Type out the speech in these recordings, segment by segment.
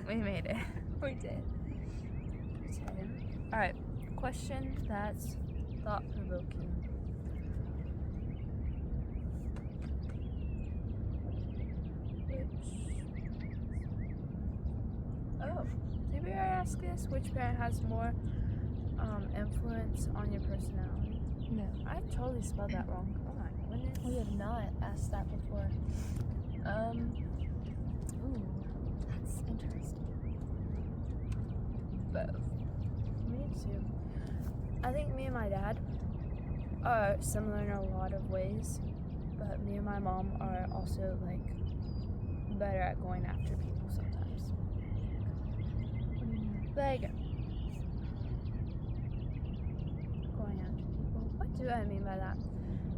We made it. We did. Alright, question that's thought-provoking. Did we already ask this? Which parent has more influence on your personality? No. I totally spelled that wrong. Oh my goodness. We have not asked that before. Ooh, that's interesting. Both. Me too. I think me and my dad are similar in a lot of ways, but me and my mom are also like better at going after people sometimes. Like going after people. What do I mean by that?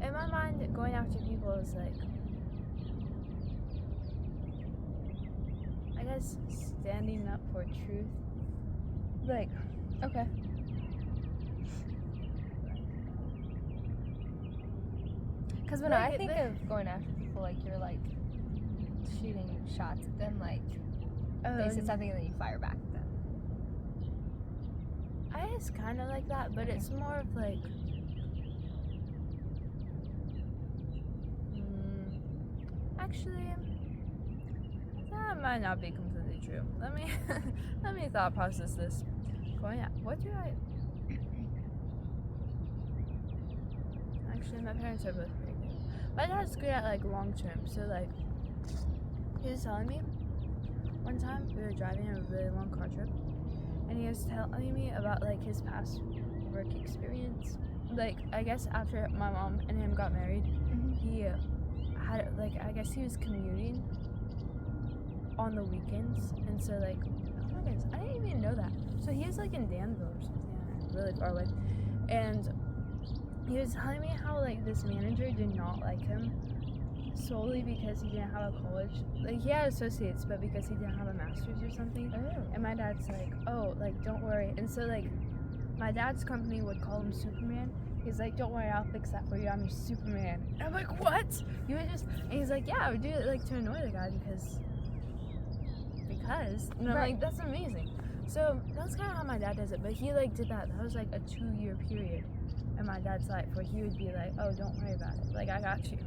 In my mind, going after people is like, I guess, standing up for truth. Like, Okay. Because when Like, I think of going after people, like you're like shooting shots at them, like they said something and then you fire back at them. I guess kind of like that, but it's more of like, actually, that might not be completely true. Let me thought process this. Going at what do I? Actually, my parents are both pretty good. My dad's good at like long term, so like he was telling me one time we were driving a really long car trip, and he was telling me about like his past work experience. Like I guess after my mom and him got married, he had like I guess he was commuting on the weekends, and so like oh my goodness, I didn't even know that. So he was like in Danville or something, really far away, and he was telling me how like this manager did not like him solely because he didn't have a college. Like he had associates, but because he didn't have a master's or something. Oh. And my dad's like, oh, like don't worry. And so like my dad's company would call him Superman. He's like, don't worry, I'll fix that for you. I'm your Superman. And I'm like, what? You would just, and he's like, yeah, I would do it like to annoy the guy because. And I'm like, that's amazing. So that's kind of how my dad does it. But he like did that. That was like a 2-year period in my dad's life where he would be like, oh, don't worry about it. Like I got you.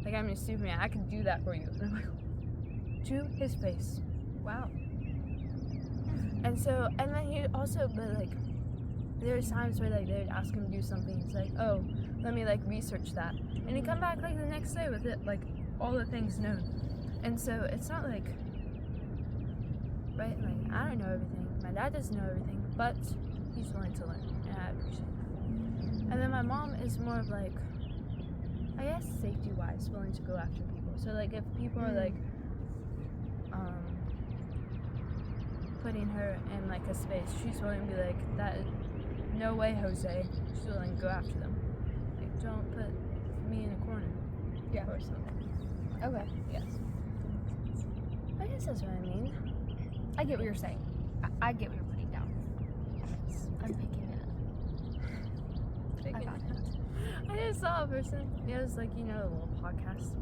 Like I'm your Superman. I can do that for you. And I'm like, to his face. Wow. And so, and then he also, but like, there's times where like they would ask him to do something. He's like, oh, let me like research that. And he'd come back like the next day with it, like all the things known. And so it's not like, right? Like I don't know everything. My dad doesn't know everything, but he's willing to learn, and I appreciate that. And then my mom is more of like, I guess safety-wise, willing to go after people. So like if people are like, putting her in like a space, she's willing to be like, that, no way, Jose. She's willing to go after them. Like don't put me in a corner. Yeah. Or something. Okay. Yes. I guess that's what I mean. I get what you're saying. I get what you're putting down. I'm picking it up. I got it. I just saw a person. It was like, you know, a little podcast.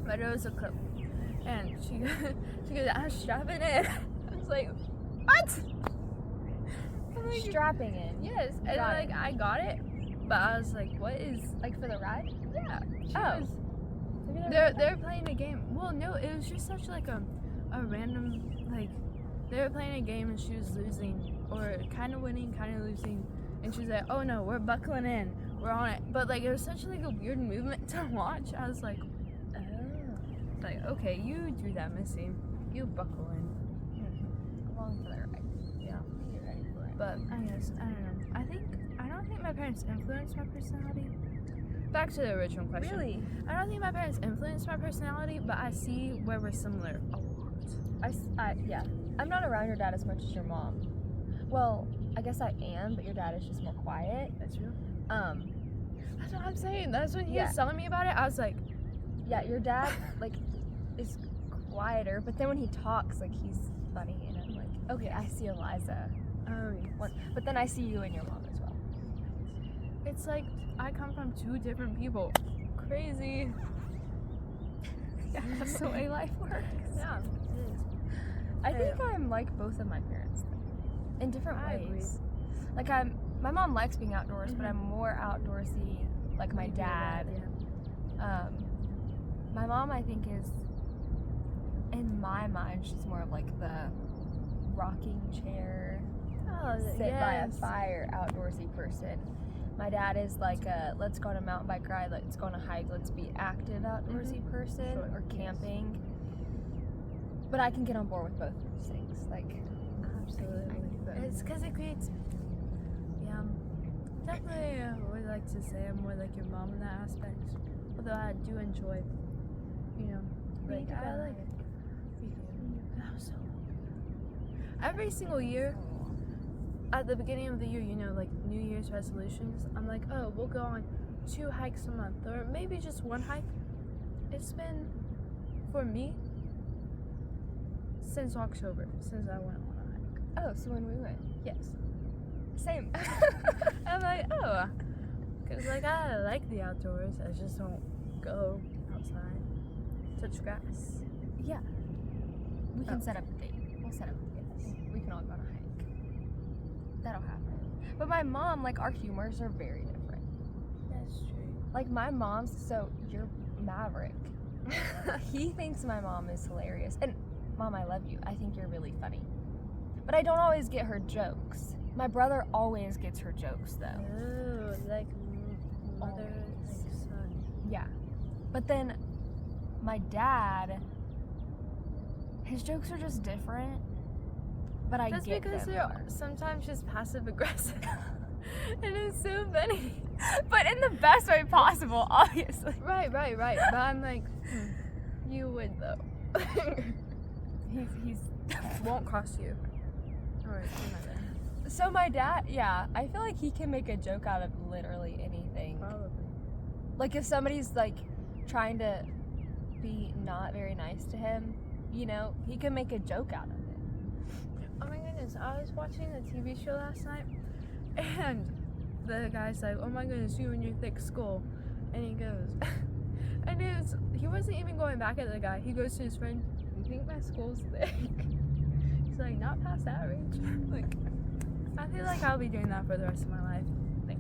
But it was a clip. And she goes, I'm strapping in. I was like, what? I'm like, Strapping in. yes. And Got like, it. I got it. But I was like, what is, Like for the ride? yeah. She Oh. was, Maybe they're playing a game. Well, no, it was just such like a random, like, they were playing a game and she was losing, or kind of winning, kind of losing, and she was like, oh no, we're buckling in, we're on it. But like it was such like a weird movement to watch. I was like, oh, like okay, you do that, Missy, you buckle in. Along for the ride. Yeah. You're ready for it. But I guess I don't know. I don't think my parents influenced my personality. Back to the original question. Really? I don't think my parents influenced my personality, but I see where we're similar a lot. Yeah. I'm not around your dad as much as your mom. Well, I guess I am, but your dad is just more quiet. That's true. That's what I'm saying. That's when he Yeah. was telling me about it. I was like, Yeah, your dad like is quieter, but then when he talks, like he's funny, and I'm like, okay, I see Eliza. oh, yes. But then I see you and your mom as well. It's like I come from 2 different people. Crazy. Yeah, that's the way life works. Yeah, it is. I think I'm like both of my parents, though, in different I agree. ways. Like my mom likes being outdoors, but I'm more outdoorsy, like my dad. Yeah. My mom, I think, is, in my mind, she's more of like the rocking chair, sit by a fire, outdoorsy person. My dad is like a let's go on a mountain bike ride, let's go on a hike, let's be active outdoorsy person, Sure. or camping. But I can get on board with both of those things. Like, Absolutely. It's because it creates. Yeah. Definitely would like to say I'm more like your mom in that aspect. Although I do enjoy, like I like. That was so. Every single year, at the beginning of the year, like New Year's resolutions, I'm like, oh, we'll go on 2 hikes a month, or maybe just 1 hike. It's been, for me, since October, since I went on a hike. oh, so when we went, Yes. same. I'm like, oh, because like I like the outdoors, I just don't go outside, touch grass. Yeah. We can set up a date. We'll set up a date. We can all go on a hike. That'll happen. But my mom, like, our humors are very different. That's true. Like, my mom's, so you're Maverick. He thinks my mom is hilarious. And, Mom, I love you. I think you're really funny. But I don't always get her jokes. My brother always gets her jokes, though. Oh, like mother, Always. like son. Yeah. But then, my dad, his jokes are just different. But I That's get because them they're more. sometimes just passive aggressive. And it's so funny. But in the best way possible, obviously. Right. But I'm like, you would though. He's Won't cost you. Alright, another. So my dad, yeah, I feel like he can make a joke out of literally anything. Probably. Like if somebody's like trying to be not very nice to him, he can make a joke out of it. Oh my goodness, I was watching a TV show last night, and the guy's like, oh my goodness, you and your thick skull. And he goes, and he wasn't even going back at the guy. He goes to his friend, you think my skull's thick? He's like, not past average. Like, I feel like I'll be doing that for the rest of my life. Like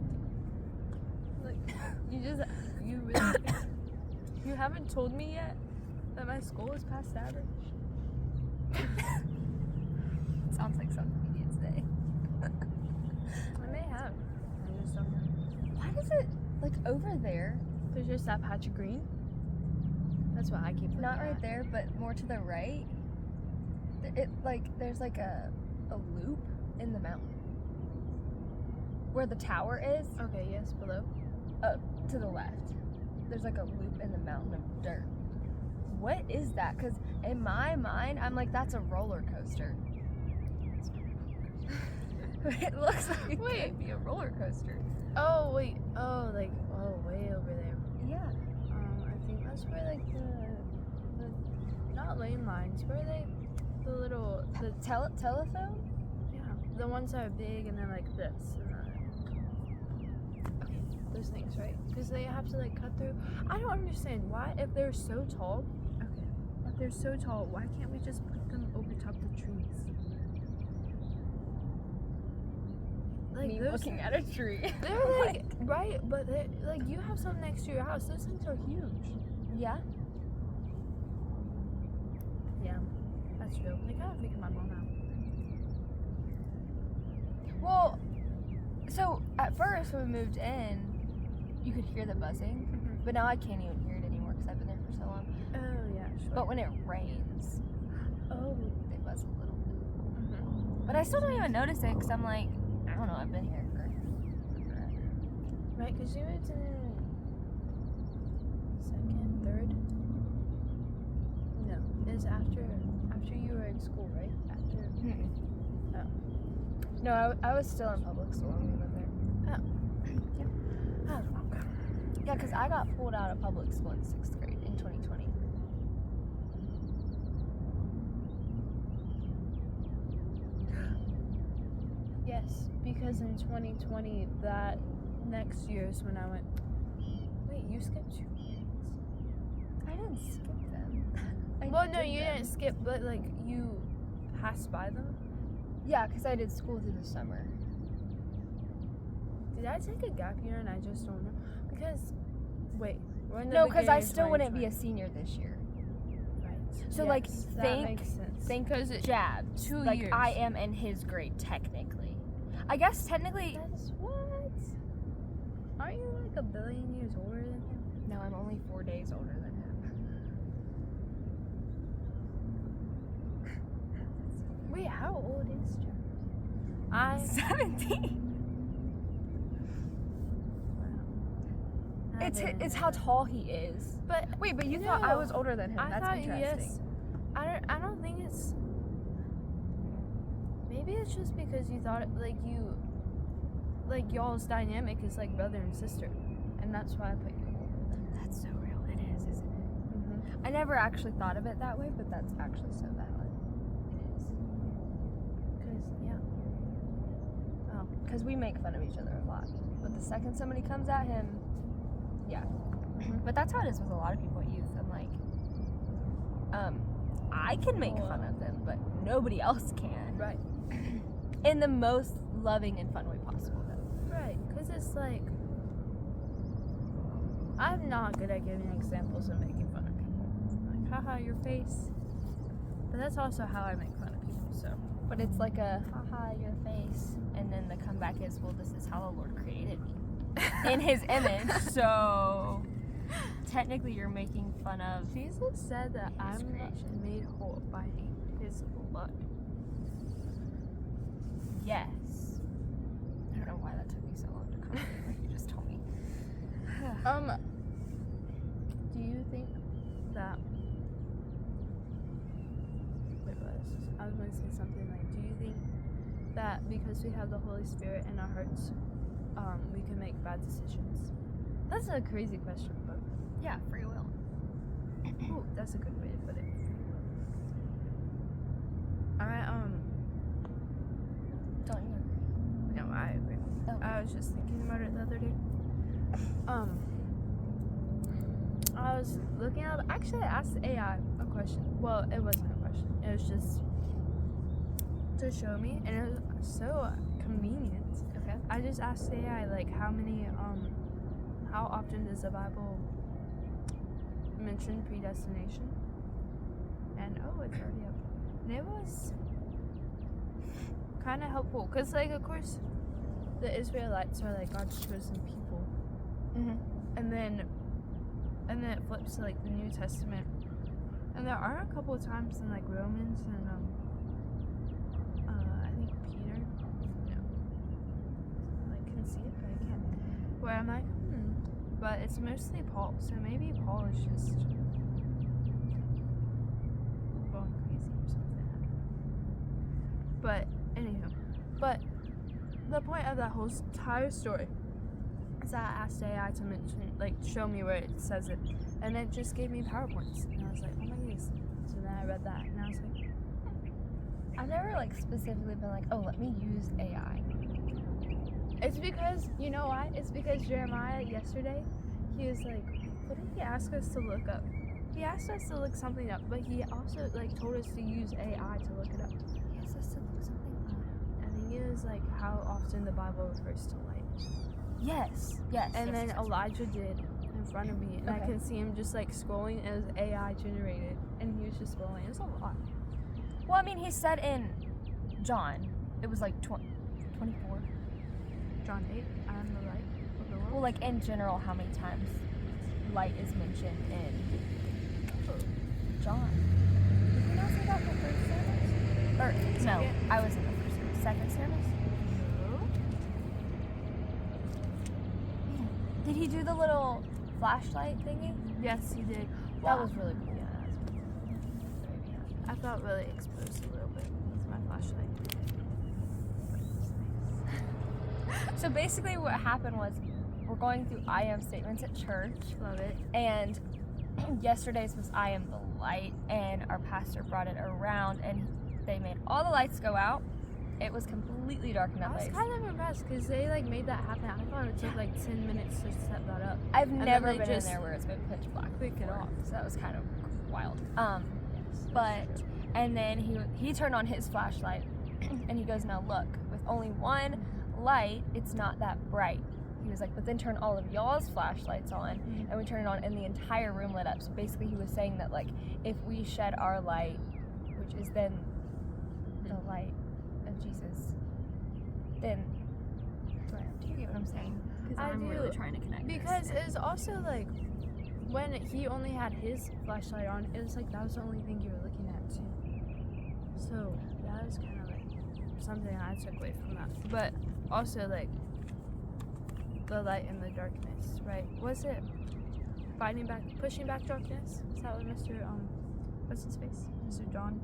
you really think, you haven't told me yet that my skull is past average? Sounds like something we need today. I may have. I just don't know. Why does it, like over there, There's just that patch of green. That's what I keep looking not right at. there, but more to the right, there's like a loop in the mountain. Where the tower is, Okay, yes, below. to the left. There's like a loop in the mountain of dirt. What is that? Because in my mind, I'm like, that's a roller coaster. It looks like it Wait. could be a roller coaster. Oh, wait. Oh, like, way over there. Yeah. I think that's where, like, the not lane lines, where the little, the Telephone? yeah, the ones that are big and then, like, this. And then, okay, those things, right? Because they have to, like, cut through. I don't understand why, if they're so tall, if they're so tall, why can't we just put them over top the trees? Like, Me those looking at a tree. They're like, right, but they're, like, you have some next to your house. Those things are huge. Yeah. Yeah, that's true. They kind of freaking my mom out. Well, so at first when we moved in, you could hear the buzzing, but now I can't even hear it anymore because I've been there for so long. Oh, yeah, sure. But when it rains, oh. they buzz a little bit. But I still don't even notice it because I'm like, I don't know, I've been here for forever. Right, because you moved in second, third? No, it's after you were in school, right? After. Oh. No, I was still in public school when we lived there. Oh. Yeah. Oh, okay. Yeah, because I got pulled out of public school in 6th grade in 2020. Yes, because in 2020, that next year is when I went. Wait, you skipped 2 years? I didn't skip them. Well, no, you didn't skip, but like you passed by them? Yeah, because I did school through the summer. Did I take a gap year and I just don't know? Because, wait. No, because I still wouldn't be a senior this year. Right. So, yes, like, that makes sense. think because it jab. 2 like, years. I am in his grade, technically. I guess, technically... That's what? Aren't you, like, a billion years older than him? No, I'm only 4 days older than him. Wait, how old is James? I'm 17. Wow. It's how tall he is. But wait, but you no, thought I was older than him. I That's thought interesting. yes. I don't think it's. Maybe it's just because you thought like y'all's dynamic is like brother and sister, and that's why I put you older. That's so real. It is, isn't it? Mm-hmm. I never actually thought of it that way, but that's actually so valid. It is. Cause yeah. Oh. Because we make fun of each other a lot. But the second somebody comes at him, yeah. But that's how it is with a lot of people at youth. I'm like, I can make fun of them, but nobody else can. Right. In the most loving and fun way possible, though. Right. Cause it's like. I'm not good at giving examples of making fun of people. Like, haha, your face. But that's also how I make fun of people, so. But it's like a, haha, your face. And then the comeback is, well, this is how the Lord created me. In his image. So, technically you're making fun of Jesus said that I'm creation. made whole by his blood. Yes. I don't know why that took me so long to comprehend what you just told me. Do you think that... Wait, what is this? I was going to say something like, do you think that because we have the Holy Spirit in our hearts, we can make bad decisions? That's a crazy question, but... Yeah, free will. Ooh, that's a good way to put it. Don't you agree? No, I agree. Oh. I was just thinking about it the other day. I was looking up. Actually, I asked AI a question. Well, it wasn't a question. It was just to show me, and it was so convenient. Okay. I just asked AI like how often does the Bible mention predestination? And oh, it's already up. And it was kind of helpful, cause like of course, the Israelites are like God's chosen people. Mm-hmm. And then it flips to like the New Testament, and there are a couple of times in like Romans and I think Peter, I can see it but I can't, where I'm like but it's mostly Paul, so maybe Paul is just going crazy or something. But anywho, but the point of that whole entire story is that I asked AI to mention, like, show me where it says it, and it just gave me PowerPoints, and I was like, oh my goodness. So then I read that, and I was like, I've never like specifically been like, oh, let me use AI. it's because, you know why? It's because Jeremiah yesterday, he was like, what did he ask us to look up? He asked us to look something up, but he also like told us to use AI to look it up. He asked us to look something up. I think it was like how often the Bible refers to light. Yes. And then Elijah did in front of me, and I can see him just like scrolling, and it was AI generated, and he was just scrolling. It was a lot. Well, I mean, he said in John, it was like 24. John 8, I am the light of the world. Well, like in general, how many times light is mentioned in John? Did we not say that in the first service? Or, no, Second. I was in the first service. Second service? Did he do the little flashlight thingy? Yes, he did. That was really cool. Yeah, I felt really exposed a little bit with my flashlight. So basically what happened was we're going through I am statements at church. Love it. And yesterday's was I am the light, and our pastor brought it around and they made all the lights go out. It was completely dark in that I was place. kind of impressed because they like made that happen. I thought it took like 10 minutes to set that up. I've then never they been in just there where it's been pitch black click it before, off. so that was kind of wild. But And then he turned on his flashlight, and he goes, now look, with only one light, it's not that bright. He was like, but then turn all of y'all's flashlights on, and we turned it on, and the entire room lit up. So basically he was saying that, like, if we shed our light, which is then the light of Jesus, then, do you get what I'm saying? Because I'm really trying to connect because this. it's also like, when he only had his flashlight on, it was like that was the only thing you were looking at too. So that was kind of like something I took away from that. But also like the light and the darkness, right? Was it pushing back darkness? Is that what Mr. What's his face? Mr. Don.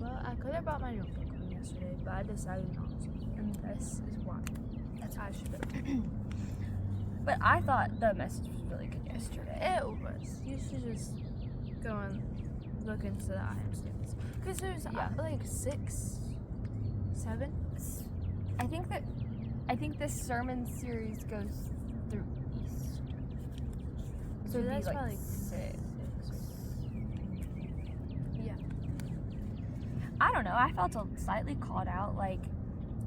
Well, I could have brought my notebook home yesterday, but I decided not to, and this is why. That's how I should have. But I thought the message was really good yesterday. It was. You should just go and look into the IM students. Because there's like 6, 7. I think this sermon series goes through Easter. So that's like probably 6. Yeah. I don't know. I felt slightly called out. Like,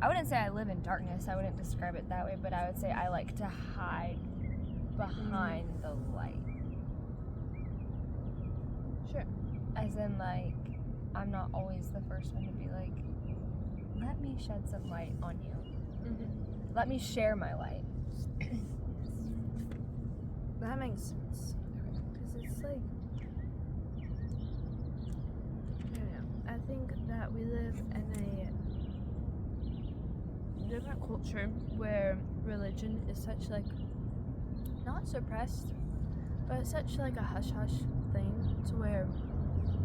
I wouldn't say I live in darkness. I wouldn't describe it that way. But I would say I like to hide behind the light. Sure. As in, like, I'm not always the first one to be like, let me shed some light on you. Mm-hmm. Let me share my light. That makes sense. Because it's like, I don't know. I think that we live in a different culture where religion is such like, not suppressed, but it's such like a hush-hush thing to where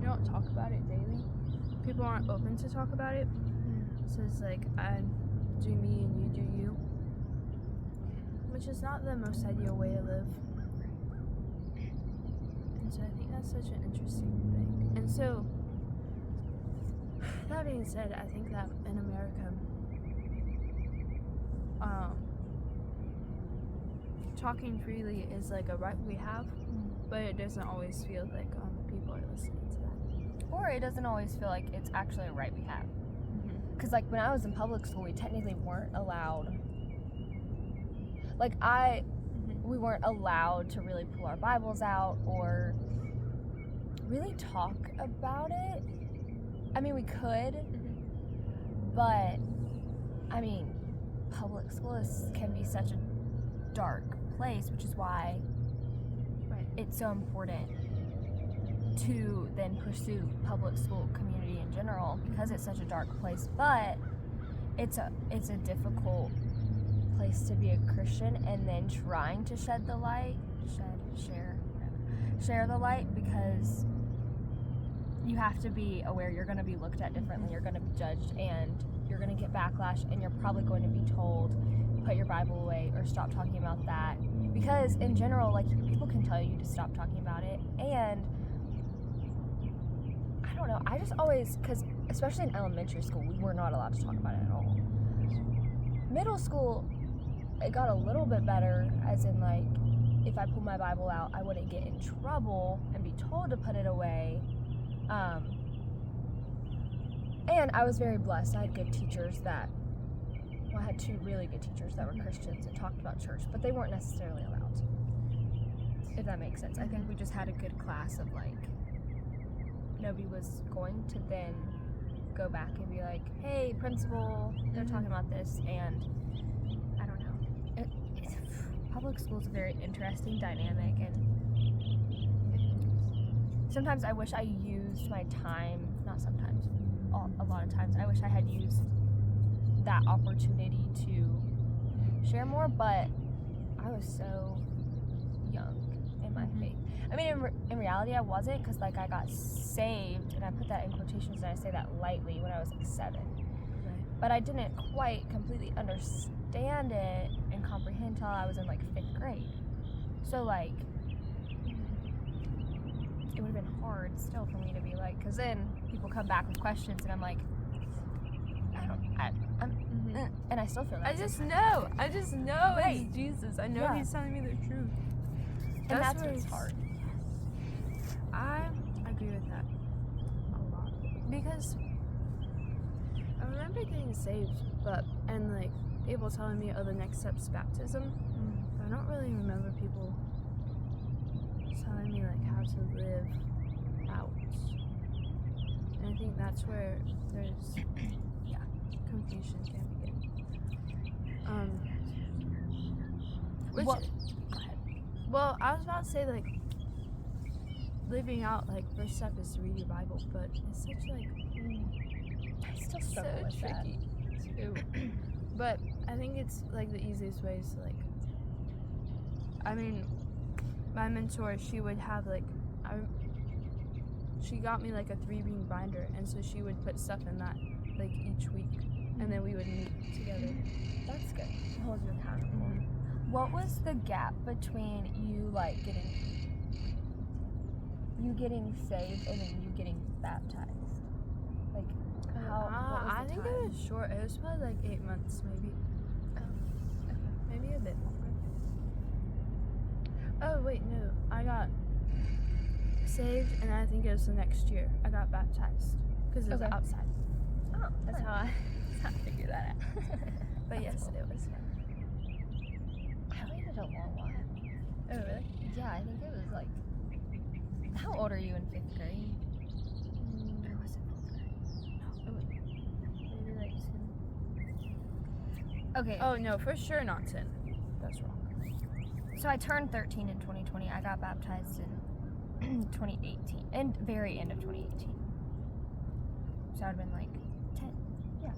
you don't talk about it daily. People aren't open to talk about it. So it's like, I do me and you do you. Which is not the most ideal way to live. And so I think that's such an interesting thing. And so, that being said, I think that in America, talking freely is like a right we have, but it doesn't always feel like people are listening to that. Or it doesn't always feel like it's actually a right we have. Because, like, when I was in public school, we technically weren't allowed. Like, we weren't allowed to really pull our Bibles out or really talk about it. I mean, we could, but, I mean, public school can be such a dark place, which is why it's so important to then pursue public school community in general, because it's such a dark place. But it's a difficult place to be a Christian, and then trying to share the light, because you have to be aware you're going to be looked at differently, you're going to be judged, and you're going to get backlash, and you're probably going to be told, put your Bible away or stop talking about that. Because in general, like, people can tell you to stop talking about it. And I don't know, I just always, because especially in elementary school, we were not allowed to talk about it at all. Middle school, it got a little bit better, as in, like, if I pulled my Bible out, I wouldn't get in trouble and be told to put it away. And I was very blessed. I had good teachers I had 2 really good teachers that were Christians and talked about church, but they weren't necessarily allowed to, if that makes sense. I think we just had a good class of, like, nobody was going to then go back and be like, hey, principal, they're talking about this, and I don't know. Public school is a very interesting dynamic, and sometimes I wish I used my time, not sometimes, a lot of times, I wish I had used that opportunity to share more, but I was so young in my faith. I mean, in reality, I wasn't, because, like, I got saved, and I put that in quotations, and I say that lightly, when I was, like, 7. Right. But I didn't quite completely understand it and comprehend until I was in, like, 5th grade. So, like, it would have been hard still for me to be like, because then people come back with questions, and I'm like, and I still feel that. I just know Right. It's Jesus. I know Yeah. He's telling me the truth. And that's where what's it's hard. I agree with that a lot because I remember getting saved, and like people telling me, "Oh, the next step's baptism." But I don't really remember people telling me like how to live out, and I think that's where there's confusion can begin. Which, Go ahead. well, I was about to say like living out like first step is to read your Bible, but it's such like I still struggle with that. tricky too. But I think it's like the easiest way is to like. I mean, my mentor, she would have like, she got me like a 3-ring binder, and so she would put stuff in that like each week, and then we would meet together. That's good. It holds you accountable. What was the gap between you like getting saved and then you getting baptized? Like how? What was the I think time? it was short. It was probably like 8 months, maybe. Maybe a bit longer. Oh wait, no, I got saved, and I think it was the next year I got baptized because it was outside. Oh, that's how I figured that out. But yes, cool. it was fun. I waited a long while. Oh really? Yeah, I think it was like. How old are you in 5th grade? Or was it 4th grade? No, Maybe like 10. Okay. Oh no, for sure not 10. That's wrong. So I turned 13 in 2020. I got baptized in 2018, and very end of 2018. So I'd been like 10. Yeah.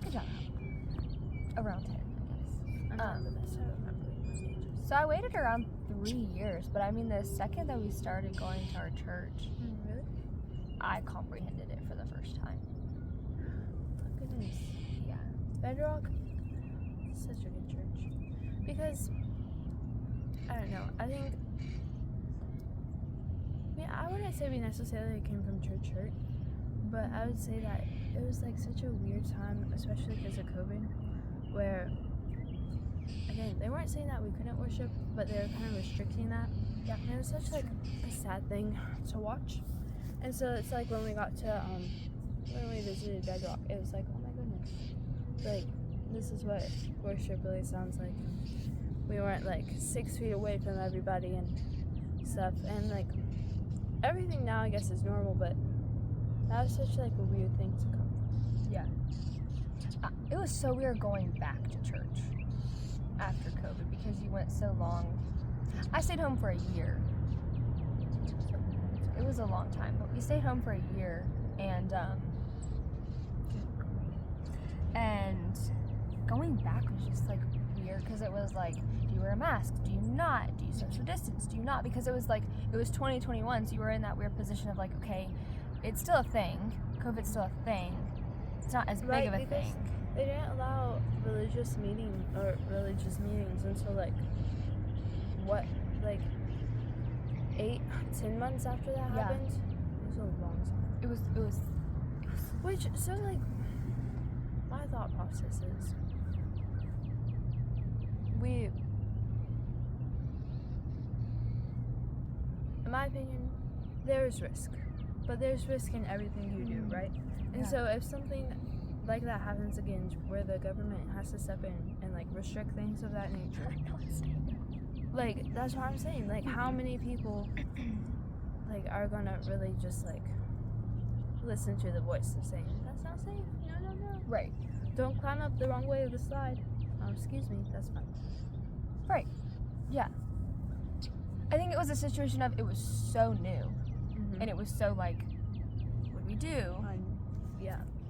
Good job. Around 10, I guess. I'm not the best at remembering those ages. So I waited around 3 years, but I mean, the second that we started going to our church, Really? I comprehended it for the first time. Oh, goodness. Yeah. Bedrock is such a good church. Because, I don't know, I think, I wouldn't say we necessarily came from church, but I would say that it was like such a weird time, especially because of COVID, where, again, they weren't saying that we couldn't worship, but they were kind of restricting that. Yeah. And it was such like a sad thing to watch. And so it's like when we got to, when we visited Bedrock, it was like, oh my goodness, like, this is what worship really sounds like. We weren't like 6 feet away from everybody and stuff, and like, everything now I guess is normal, but that was such like a weird thing to come from. Yeah. It was so weird going back to church after COVID because you went so long. I stayed home for a year. It was a long time, but we stayed home for a year, and going back was just like weird because it was like, do you wear a mask? Do you not? Do you social distance? Do you not? Because it was like, it was 2021, so you were in that weird position of like, okay, it's still a thing. COVID's still a thing. It's not as big of a thing. They didn't allow religious meetings until like 8-10 months after that happened. It was a long time. It was Which, so like, my thought process is, in my opinion, there is risk, but there's risk in everything you do, right? And so if something like that happens again, where the government has to step in and like restrict things of that nature, like, that's what I'm saying. Like, how many people like are gonna really just like listen to the voice of saying, that's not safe, no, right. don't climb up the wrong way of the slide. Excuse me, that's fine. Right. Yeah. I think it was a situation of, it was so new, and it was so like, what do we do?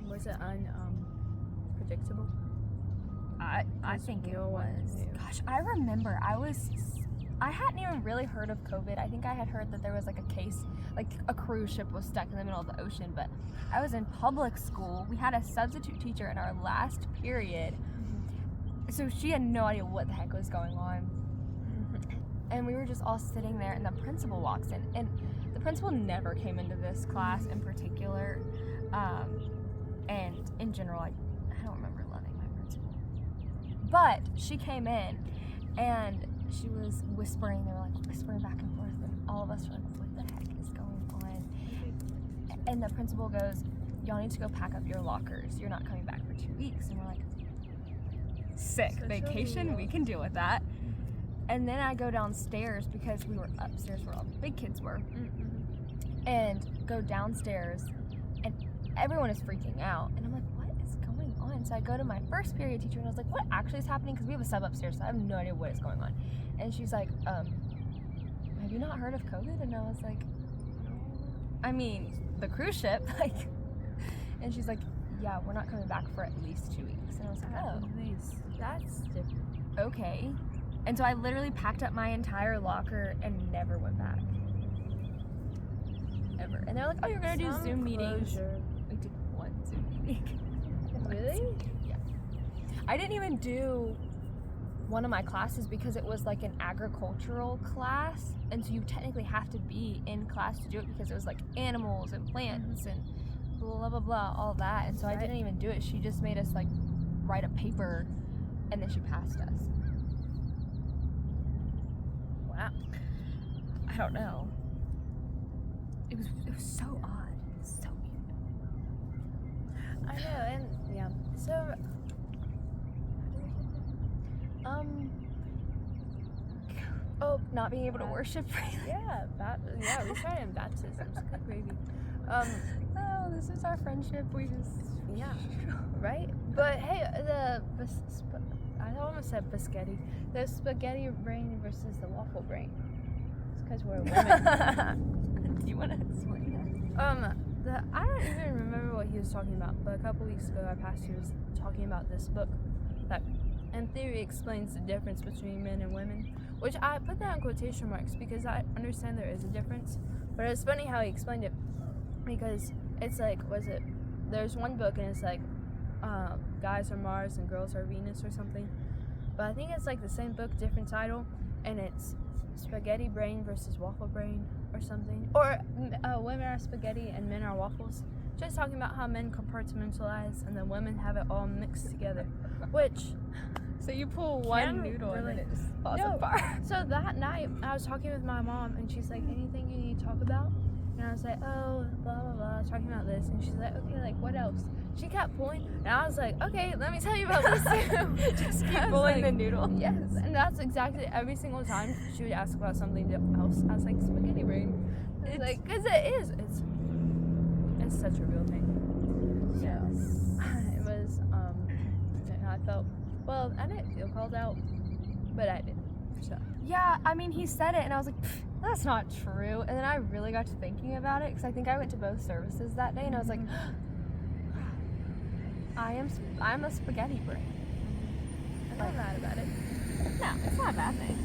Was it unpredictable? I think it was. Gosh, I remember I hadn't even really heard of COVID. I think I had heard that there was like a case, like a cruise ship was stuck in the middle of the ocean, but I was in public school. We had a substitute teacher in our last period, so she had no idea what the heck was going on. And we were just all sitting there, and the principal walks in, and the principal never came into this class in particular, and in general, I don't remember loving my principal. But she came in, and she was whispering. They were like whispering back and forth, and all of us were like, what the heck is going on? And the principal goes, y'all need to go pack up your lockers. You're not coming back for 2 weeks. And we're like, sick. Vacation, we can deal with that. And then I go downstairs because we were upstairs where all the big kids were. And go downstairs, and everyone is freaking out. And I'm like, what is going on? So I go to my first period teacher, and I was like, what actually is happening? Because we have a sub upstairs, so I have no idea what is going on. And she's like, have you not heard of COVID? And I was like, I mean, the cruise ship, like. And she's like, yeah, we're not coming back for at least 2 weeks. And I was like, oh. That's different. Okay. And so I literally packed up my entire locker and never went back. Ever. And they're like, oh, you're going to do Zoom meetings. We did one Zoom meeting. Really? Yeah. I didn't even do one of my classes because it was like an agricultural class. And so you technically have to be in class to do it because it was like animals and plants and blah, blah, blah, all that. And so I didn't even do it. She just made us like write a paper and then she passed us. Wow. I don't know. It was so odd. So weird. I know, and yeah. So not being able to worship. Yeah, we started in baptisms. Good gravy. Oh, this is our friendship. We just right? But hey, I almost said biscotti. The spaghetti brain versus the waffle brain. It's because we're women. Do you want to explain that? I don't even remember what he was talking about, but a couple weeks ago our pastor was talking about this book that in theory explains the difference between men and women, which I put that in quotation marks because I understand there is a difference, but it's funny how he explained it because it's like, there's one book and it's like guys are Mars and girls are Venus or something, but I think it's like the same book, different title, and it's spaghetti brain versus waffle brain or something, or women are spaghetti and men are waffles, just talking about how men compartmentalize and then women have it all mixed together, which so you pull one noodle and then it just falls apart. So that night I was talking with my mom and she's like, anything you need to talk about? And I was like, oh, blah blah blah, talking about this, and she's like, okay, like what else? She kept pulling, and I was like, okay, let me tell you about this too. Just keep pulling the noodle. Yes, and that's exactly every single time she would ask about something else. I was like, spaghetti brain. It's like, because it is. It's such a real thing. Yes. It was, I felt, well, I didn't feel called out, but I did. So. Yeah, I mean, he said it, and I was like, that's not true. And then I really got to thinking about it, because I think I went to both services that day, and I was like, I'm a spaghetti brain. I'm not mad about it. No, it's not a bad thing.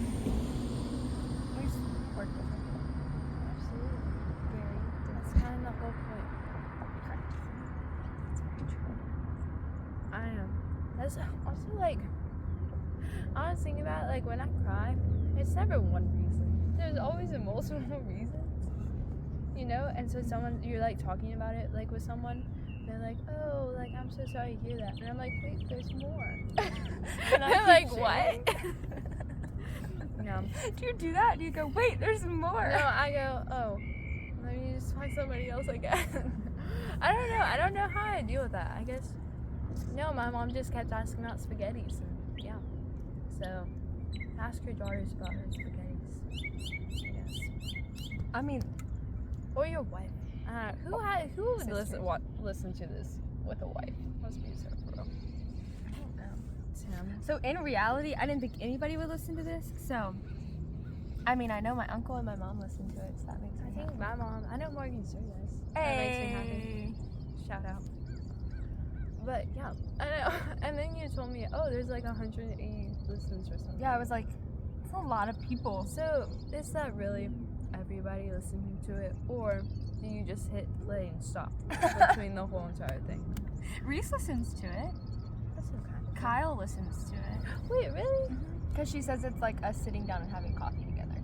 We just work differently. Absolutely. Very. That's kind of the whole point. Correct. That's very true. I am. That's also like, I was thinking about it, like when I cry, it's never one reason. There's always a multiple reasons, you know? And so you're like talking about it like with someone, they're like, oh, like I'm so sorry to hear that. And I'm like, wait, there's more. And I'm like, what? No. Do you do that? Do you go, wait, there's more? No, I go, oh, let me just find somebody else again. I don't know. I don't know how I deal with that. I guess, no, my mom just kept asking about spaghettis. And yeah. So, ask your daughters about her spaghettis. Yes. I mean, or your wife. Who would listen to this with a wife? Let's be so for real. I don't know. Tim. So in reality, I didn't think anybody would listen to this. So, I mean, I know my uncle and my mom listen to it, so that makes me happy. My mom. I know Morgan Sue does. Hey. That makes me happy. Shout out. But yeah, I know. And then you told me, oh, there's like 180 listens or something. Yeah, I was like, it's a lot of people. So is that really everybody listening to it, or do you just hit play and stop between the whole entire thing? Reese listens to it. That's so kind of Kyle listens to it. Wait, really? Because she says it's like us sitting down and having coffee together.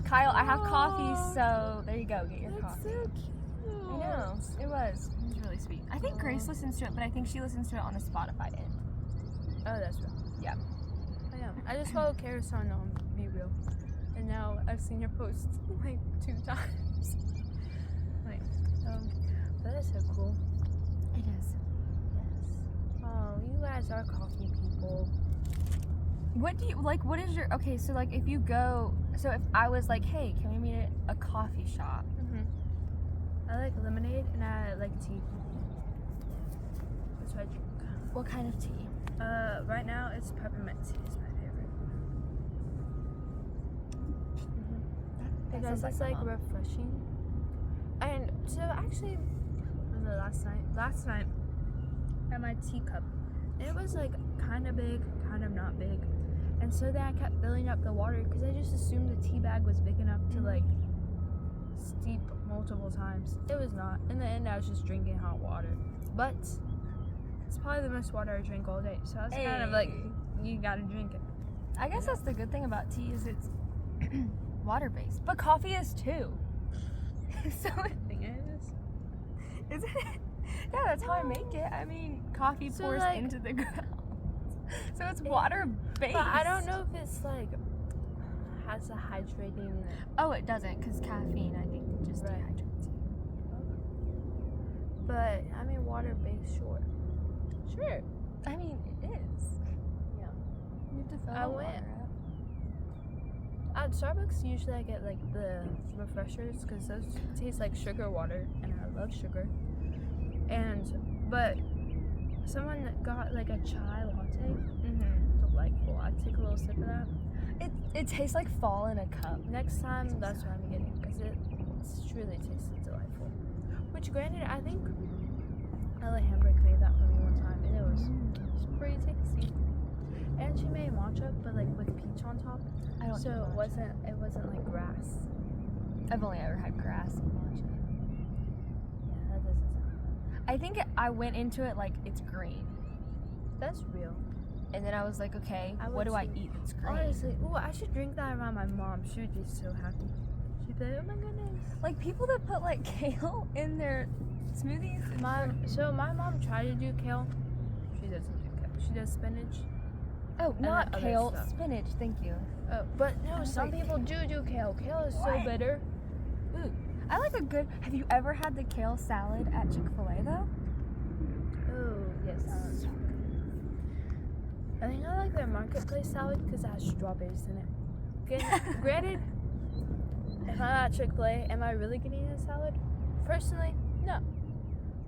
Kyle, I have coffee, so there you go. Get your coffee. That's so cute. I know. It was really sweet. I think Grace listens to it, but I think she listens to it on the Spotify end. Oh, that's real. Yeah. I know. I just follow Kara's on be real. And now I've seen your post like 2 times. Like, that is so cool. It is. Yes. Oh, you guys are coffee people. What do you like? What is your okay? So like, if you go, so if I was like, hey, can we meet at a coffee shop? I like lemonade and I like tea. That's what I drink. What kind of tea? Right now it's peppermint tea is my favorite. Because it's like refreshing. And so actually, last night, I had my teacup. It was like kind of big, kind of not big. And so then I kept filling up the water because I just assumed the tea bag was big enough to like steep multiple times. It was not. In the end, I was just drinking hot water. But it's probably the most water I drink all day. So I was kind of like, you gotta drink it. I guess that's the good thing about tea is it's water-based. But coffee is too. So I think it is. Isn't it? Yeah, that's how I make it. I mean, coffee So, pours like- into the ground. So it's water-based. But I don't know if it's like has a hydrating. Oh, it doesn't, because caffeine, I think, just Right. dehydrates you. But I mean, water-based, sure. Sure. I mean, it is. Yeah. You have to fill I the went- water up. At Starbucks, usually I get like the refreshers because those taste like sugar water, and I love sugar. But someone got like a chai latte. Delightful. I take a little sip of that. It tastes like fall in a cup. Next time, that's what I'm getting because it truly tastes delightful. Which, granted, I think Alejandra made that for me one time, and it was pretty tasty. And she made matcha, but like with peach on top. I don't So do it matcha. wasn't like grass. I've only ever had grass and matcha. Yeah, that doesn't sound. I think I went into it like it's green. That's real. And then I was like, okay, I what would do I too. eat that's green? Honestly, I should drink that around my mom. She would be so happy. She'd be like, oh my goodness. Like people that put like kale in their smoothies. So my mom tried to do kale. She doesn't do kale. She does spinach. Oh, not other kale, stuff. spinach. Thank you. Oh, but no, some like- people do kale. Kale is so What? bitter. Ooh, I like a good. Have you ever had the kale salad at Chick-fil-A though? Oh, yes. I think I like their marketplace salad because it has strawberries in it. Granted, if I'm at Chick-fil-A, am I really getting a salad? Personally, no.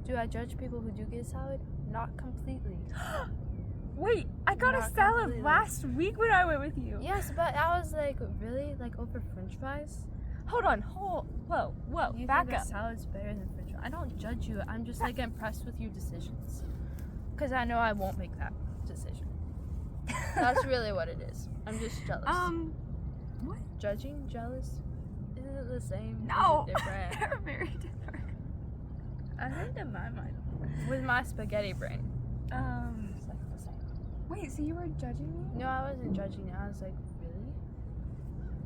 Do I judge people who do get a salad? Not completely. Wait, I got a Not salad completely. last week when I went with you. Yes, but I was like, really? Like over French fries? Hold on, whoa, You back think up. a salad's better than French fries? I don't judge you. I'm just like impressed with your decisions. Because I know I won't make that decision. That's really what it is. I'm just jealous. What? Judging? Jealous? Isn't it the same? No, Is it different? they're very different. I think in my mind, with my spaghetti brain, it's like the same. Wait, so you were judging me? No, I wasn't judging. I was like, really?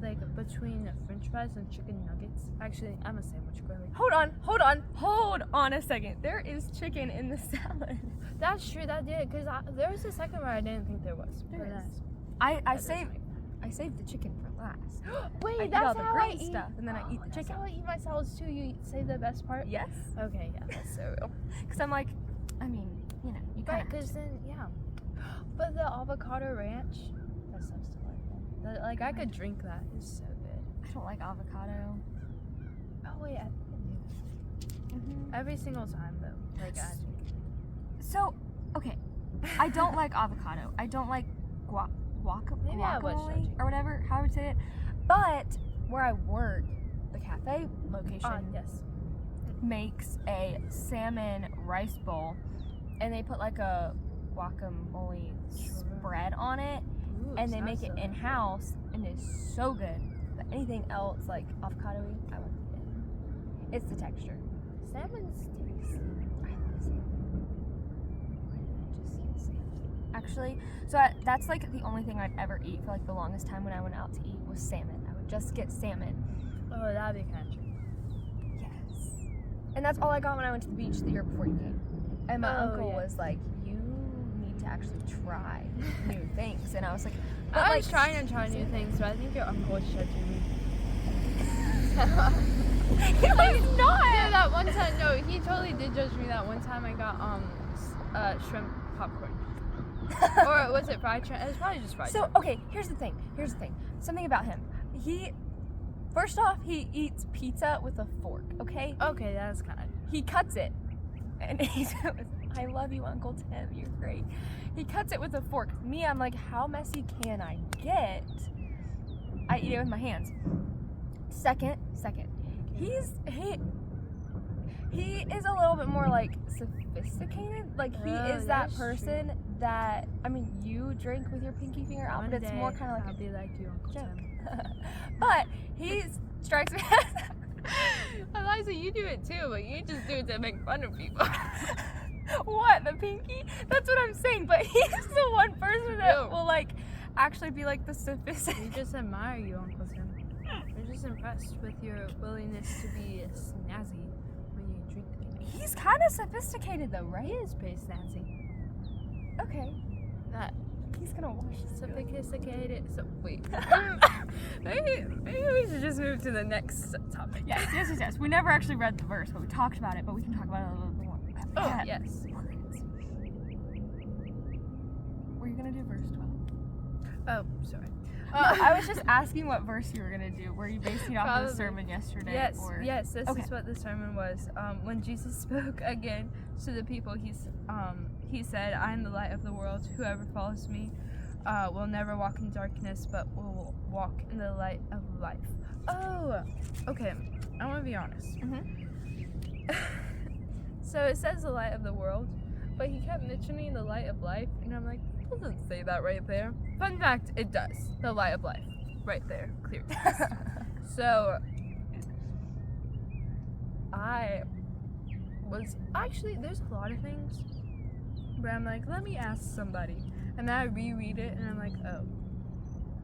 Like between French fries and chicken nuggets. Actually, I'm a sandwich girly. Hold on a second. There is chicken in the salad. That's true. That did because there was a second where I didn't think there was. There but is. that's- I that doesn't saved make- the chicken for last. Wait, I eat that's all the how great I eat stuff, and then I eat the That's chicken. how I eat my salads too. You save the best part. Yes, Okay, yeah, that's so real. because I'm like, I mean, you know, you Right, kind because then yeah. But the avocado ranch, that stuff's delightful. Like I could drink that. It's so good. I don't like avocado. Oh wait, I think I do. Every single time though, like I drink it. So, okay, I don't like avocado. I don't like Maybe I was guacamole judging. or whatever, however you say it. But where I work, the cafe location Yes. makes a salmon rice bowl, and they put like a guacamole spread on it, Ooh, and they make sounds it delightful. in house, and it's so good. But anything else like avocado-y, I won't eat it. It's the texture. Salmon's tasty. I love salmon. Why did I just say salmon? Actually, so that's like the only thing I'd ever eat for like the longest time when I went out to eat was salmon. I would just get salmon. Oh, that'd be kind of tricky. Yes. And that's all I got when I went to the beach the year before you came. And my Oh, uncle yeah. was like, you need to to actually try new things. And I was like, but I like, was trying to try new things, but I think your uncle was judging me. he was not. Yeah, that one time, no, he totally did judge me that one time I got shrimp popcorn. Or was it fried shrimp? It was probably just fried shrimp. So, okay, here's the thing. Something about him. First off, he eats pizza with a fork, okay? Okay, that's kind of... He cuts it. And he goes, I love you, Uncle Tim. You're great. He cuts it with a fork. Me, I'm like, how messy can I get? I eat it with my hands. Second. He is a little bit more like sophisticated. Like he is that person that, I mean, you drink with your pinky finger out, but it's more kind of like I'll be like you, Uncle Tim. But he strikes me as Eliza, you do it too, but you just do it to make fun of people. What, the pinky? That's what I'm saying. But he's the one person that will like actually be like the sophisticated. We just admire you, Uncle Tim. We're just impressed with your willingness to be snazzy when you drink things. He's kind of sophisticated though, right? He is pretty snazzy. Okay. That He's gonna wash his sophisticated. So wait. maybe we should just move to the next topic. Yes. We never actually read the verse, but we talked about it. But we can talk about it a little bit more. Oh yes. Were you gonna do verse 12? Oh, sorry. I was just asking what verse you were gonna do. Were you basing it off of Probably. the sermon yesterday? Yes, or? yes. This Okay. is what the sermon was. When Jesus spoke again to the people, he said, "I am the light of the world. Whoever follows me will never walk in darkness, but will walk in the light of life." Oh, okay. I want to be honest. Mm-hmm. So it says the light of the world, but he kept mentioning the light of life, and I'm like, it doesn't say that right there. Fun fact, it does. The light of life. Right there. Clear text. So, there's a lot of things where I'm like, let me ask somebody. And then I reread it, and I'm like, oh,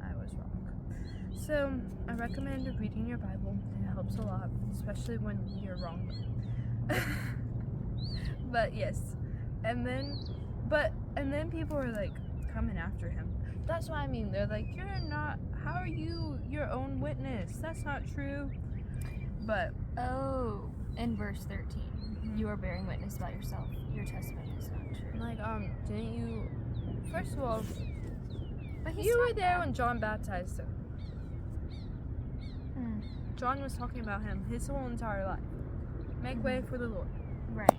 I was wrong. So, I recommend reading your Bible. It helps a lot, especially when you're wrong. But yes, and then people are like coming after him. That's what I mean. They're like, how are you your own witness? That's not true. But In verse 13, you are bearing witness about yourself. Your testimony is not true. like, didn't you? First of all, But you were there when John baptized him. Hmm. John was talking about him his whole entire life. Make way for the Lord. Right.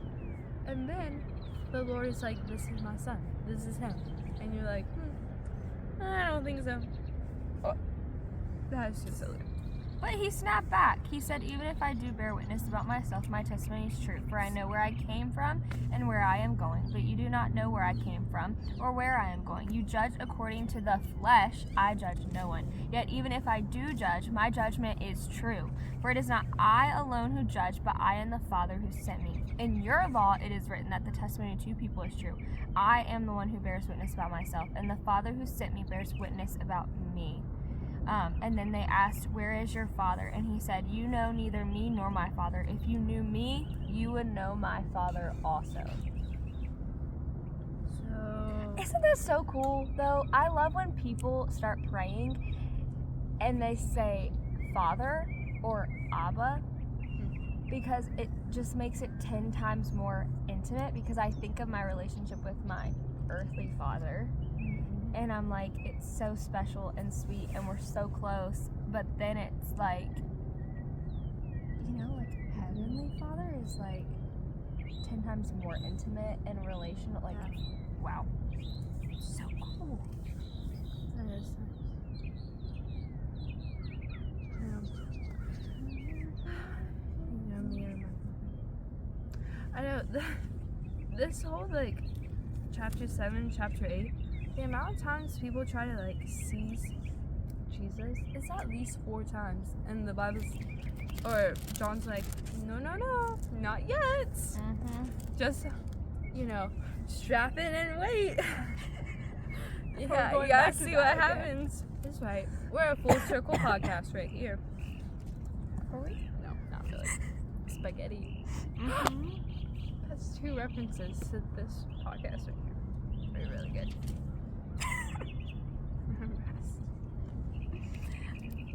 And then the Lord is like, this is my son. This is him. And you're like, I don't think so. Oh, that's just silly. But he snapped back. He said, even if I do bear witness about myself, my testimony is true. For I know where I came from and where I am going. But you do not know where I came from or where I am going. You judge according to the flesh. I judge no one. Yet even if I do judge, my judgment is true. For it is not I alone who judge, but I and the Father who sent me. In your law it is written that the testimony of two people is true. I am the one who bears witness about myself, and the Father who sent me bears witness about me. And then they asked, where is your Father? And he said, you know neither me nor my Father. If you knew me, you would know my Father also. So Isn't that so cool, though? I love when people start praying and they say Father or Abba, because it just makes it 10 times more intimate, because I think of my relationship with my earthly father. And I'm like, it's so special and sweet, and we're so close. But then it's like, like Heavenly Father is like 10 times more intimate and relational. Like, wow, so cool. that is nice. I know this whole chapter 7, chapter 8. The amount of times people try to seize Jesus is at least 4 times, and the Bible's or John's like, no, not yet. Just strap in and wait. Yeah, you gotta see what happens. That's right. We're a full circle podcast right here. Are we? No, not really. Spaghetti. That's 2 references to this podcast right here. pretty really good.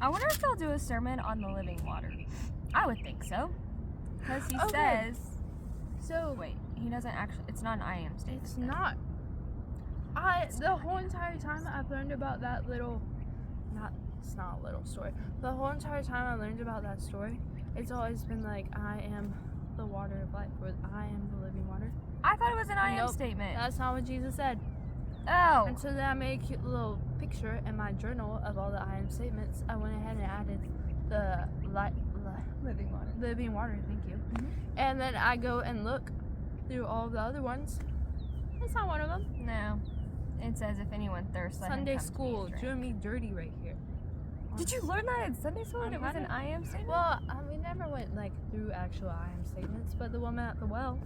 I wonder if they'll do a sermon on the living water. I would think so. Because he Okay. says... So Wait, he doesn't actually... It's not an I am statement. it's not. The whole entire time I've learned about that little... It's not a little story. The whole entire time I learned about that story, it's always been like, I am the water of life, or I am the living water. I thought it was an I am Nope. statement. That's not what Jesus said. Oh. And so then I made a cute little picture in my journal of all the I am statements. I went ahead and added the Living water. living water, thank you. Mhm. And then I go and look through all the other ones. It's not one of them. No. It says if anyone thirsts, let Sunday him come to me school and drink. doing me dirty right here. Did you learn that in Sunday school? I'm It was an kinda- I am statement? Well, we never went like through actual I am statements, but the woman at the well,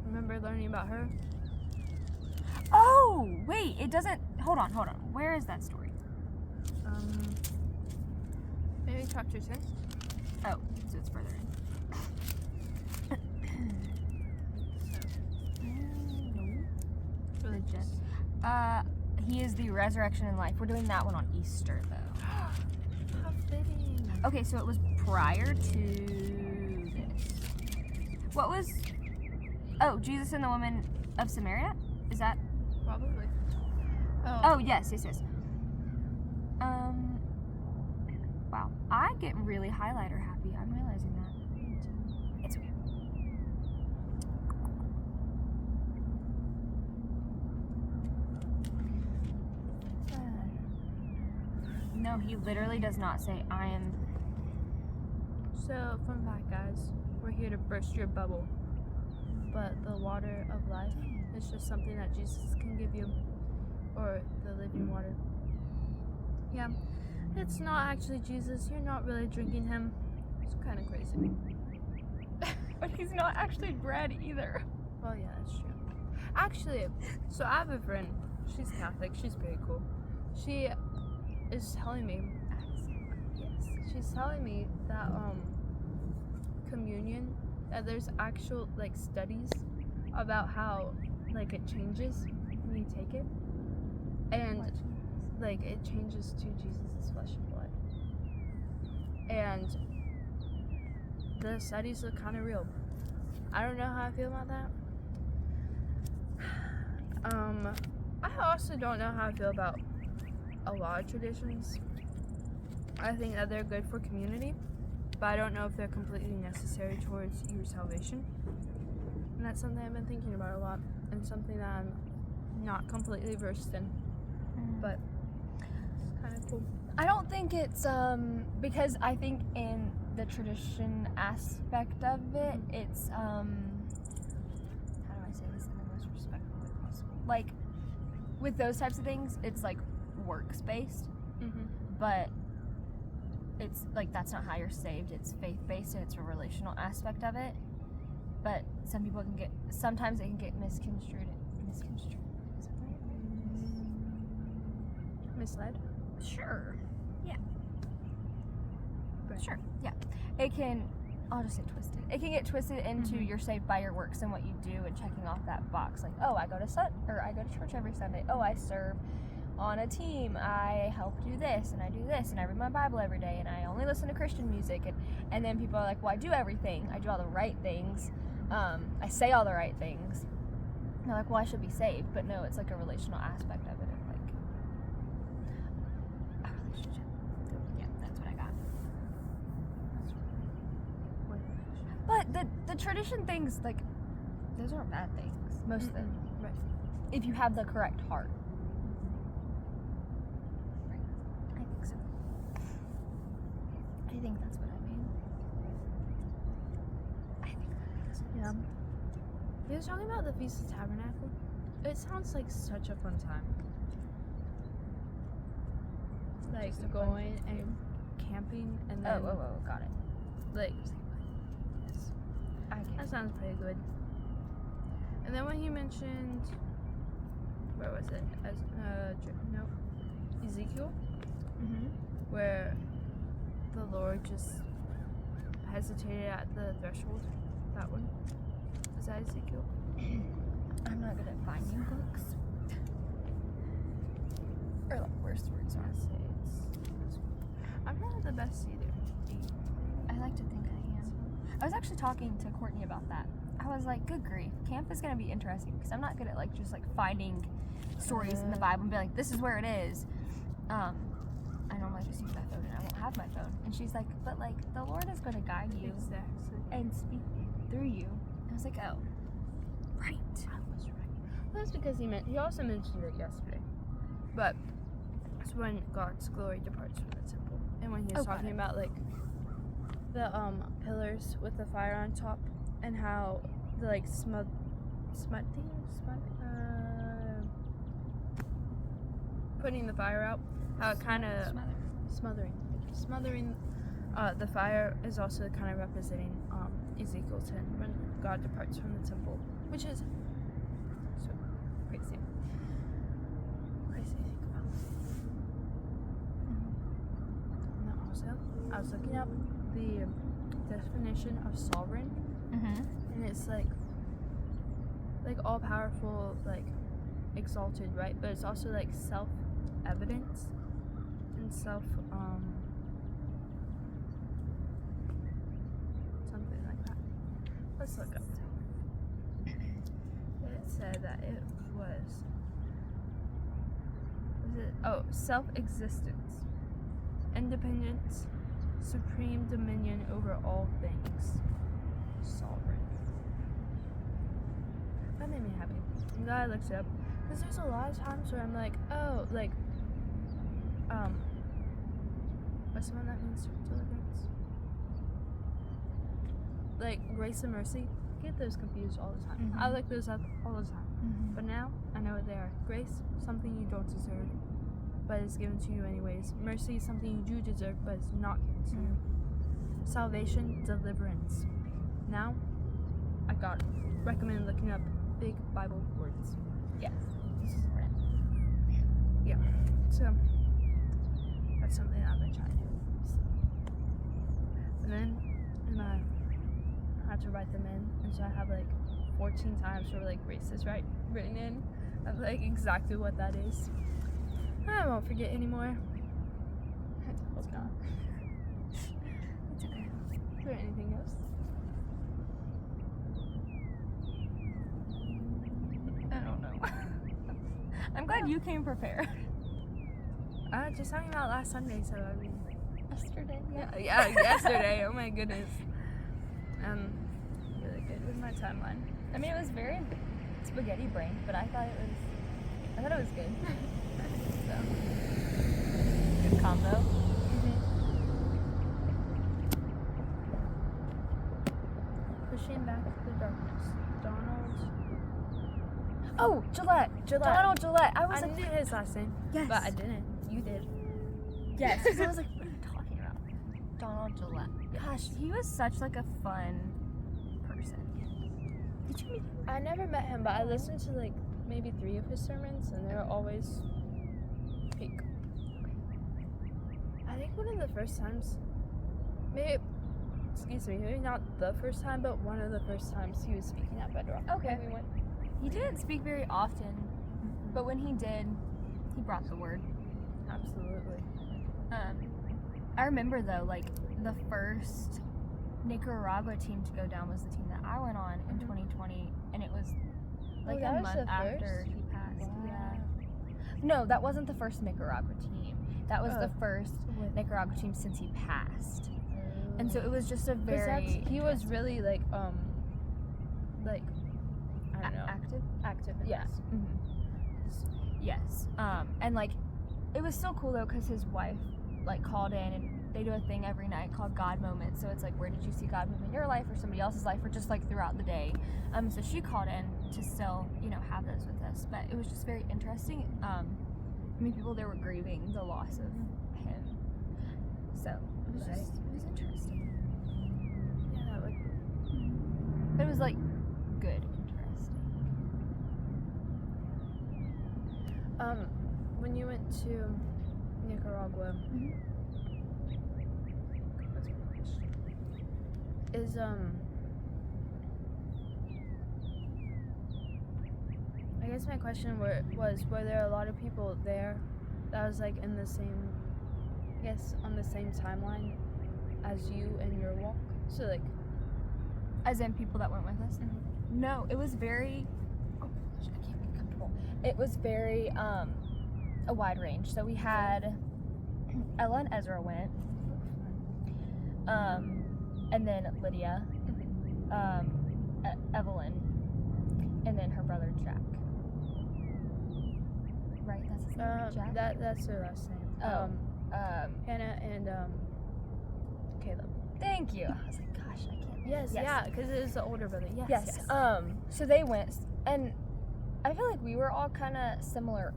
remember learning about her? Oh, wait, it doesn't... Hold on. Where is that story? Maybe chapter 10. Oh, so it's further in. Really just. He is the resurrection and life. We're doing that one on Easter, though. How fitting. Okay, so it was prior to this. What was... Oh, Jesus and the woman of Samaria? Is that... Probably. Oh, yes. Wow. I get really highlighter happy. I'm realizing that. It's okay. No, he literally does not say, I am... So, fun fact, guys, we're here to burst your bubble. But the water of life is just something that Jesus can give you, or the living water. Yeah, it's not actually Jesus. You're not really drinking him. It's kind of crazy. But he's not actually bread either. Well, yeah, that's true. Actually, so I have a friend. She's Catholic. She's very cool. She is telling me, yes, she's telling me that communion, that there's actual like studies about how like it changes when you take it, and like it changes to Jesus' flesh and blood, and the studies look kind of real. I don't know how I feel about that. I also don't know how I feel about a lot of traditions. I think that they're good for community, but I don't know if they're completely necessary towards your salvation. And that's something I've been thinking about a lot, and something that I'm not completely versed in, but it's kind of cool. I don't think it's, because I think in the tradition aspect of it, it's, how do I say this in the most respectful way possible? Like, with those types of things, it's like works-based, but it's like that's not how you're saved. It's faith-based and it's a relational aspect of it. But some people sometimes it can get misconstrued. Is that right? Misled? Sure. Yeah. Right. Sure. Yeah. It can, I'll just say twisted. It can get twisted into you're saved by your works and what you do and checking off that box. Like, oh, I go to church every Sunday. Oh, I serve on a team. I help do this and I do this and I read my Bible every day and I only listen to Christian music. And then people are like, well, I do everything. I do all the right things. I say all the right things. And they're like, well, I should be saved. But no, it's like a relational aspect of it. Of like a relationship. Yeah, that's what I got. But the tradition things, like, those aren't bad things. Most of them. Right. If you have the correct heart. Right. I think so. I think that's what I mean. I think that is. Yeah. He was talking about the Feast of Tabernacle. It sounds like such a fun time. Like Just a fun going and camping and then Got it. like I get that sounds pretty good. And then when he mentioned, where was it? Ezekiel, where the Lord just hesitated at the threshold. That one. Is that Ezekiel? I'm not good at finding books. Or like worst words are. I'm not the best either. I like to think I am. I was actually talking to Courtney about that. I was like, good grief, camp is gonna be interesting because I'm not good at like just like finding stories in the Bible and be like, this is where it is. I normally just use my phone and I won't have my phone. And she's like, but like the Lord is gonna guide you and speak through you. And I was like, oh, right. I was right. Well, that's because he also mentioned it yesterday. But it's when God's glory departs from the temple. And when he was talking about like the pillars with the fire on top and how the like putting the fire out, how it kind of smothering the fire is also kind of representing Ezekiel 10 when God departs from the temple, which is so crazy to think about. And then also, I was looking up the definition of sovereign, and it's like all powerful, like exalted, right? But it's also like self-evidence and something like that. Let's look up. It said that it was self-existence, independence, supreme dominion over all things, sovereign. That made me happy. I'm glad I looked it up because there's a lot of times where I'm like, oh, like, what's the one that means deliverance? Like grace and mercy. I get those confused all the time. I look those up all the time. But now I know what they are. Grace, something you don't deserve, but is given to you anyways. Mercy is something you do deserve, but it's not given to you. Salvation, deliverance. Now, I got it. Recommend looking up big Bible words. Yes. Yeah. So, that's something I've been trying to do. And then, I had to write them in, and so I have like 14 times for like grace is right written in of like exactly what that is. I won't forget anymore. Hope not. It's okay. Is there anything else? I don't know. I'm glad you came prepared. Just talking about last Sunday, so I mean. Yesterday? Yeah, yesterday. Oh my goodness. Really good with my timeline. I mean, it was very spaghetti brain, but I thought it was good. So, good combo. Pushing back the darkness. Gillette. Donald Gillette. I I knew his last name. Yes. But I didn't. You did. Yes. Because I was like, what are you talking about? Donald Gillette. Gosh, he was such like a fun person. Did you meet him? I never met him, but I listened to like maybe 3 of his sermons, and they were always peak. I think one of the first times, maybe not the first time, but one of the first times he was speaking at Bedrock. Okay. When we went. He didn't speak very often, but when he did, he brought the word. Absolutely. I remember though, like the first Nicaragua team to go down was the team that I went on in 2020, and it was like a month after he passed. Wow. Yeah. No, that wasn't the first Nicaragua team. That was the first Nicaragua team since he passed. And so it was just a very he was really like I don't know. Active in Yeah. this. Yes. And like it was so cool though because his wife like called in, and they do a thing every night called God Moments. So it's like, where did you see God move in your life or somebody else's life, or just like throughout the day. So she called in to still, have those with us. But it was just very interesting. I mean, people there were grieving the loss of him. So it was interesting. Yeah, that would. But it was like good, interesting. When you went to Nicaragua, what's my question? I guess my question was, were there a lot of people there that was like in the same, I guess, on the same timeline as you and your walk? So like, as in people that went with us? Mhm. No, it was very, oh gosh, I can't get comfortable. It was very, a wide range. So we had, Ella and Ezra went, and then Lydia, Evelyn, and then her brother Jack. Right, that's his name, Jack? That's their last name. Oh, Hannah and Caleb. Thank you. I was like, gosh, I can't. Yes, yeah, because it was the older brother. Yes, Yes. yes. So they went, and I feel like we were all kind of similar-ish.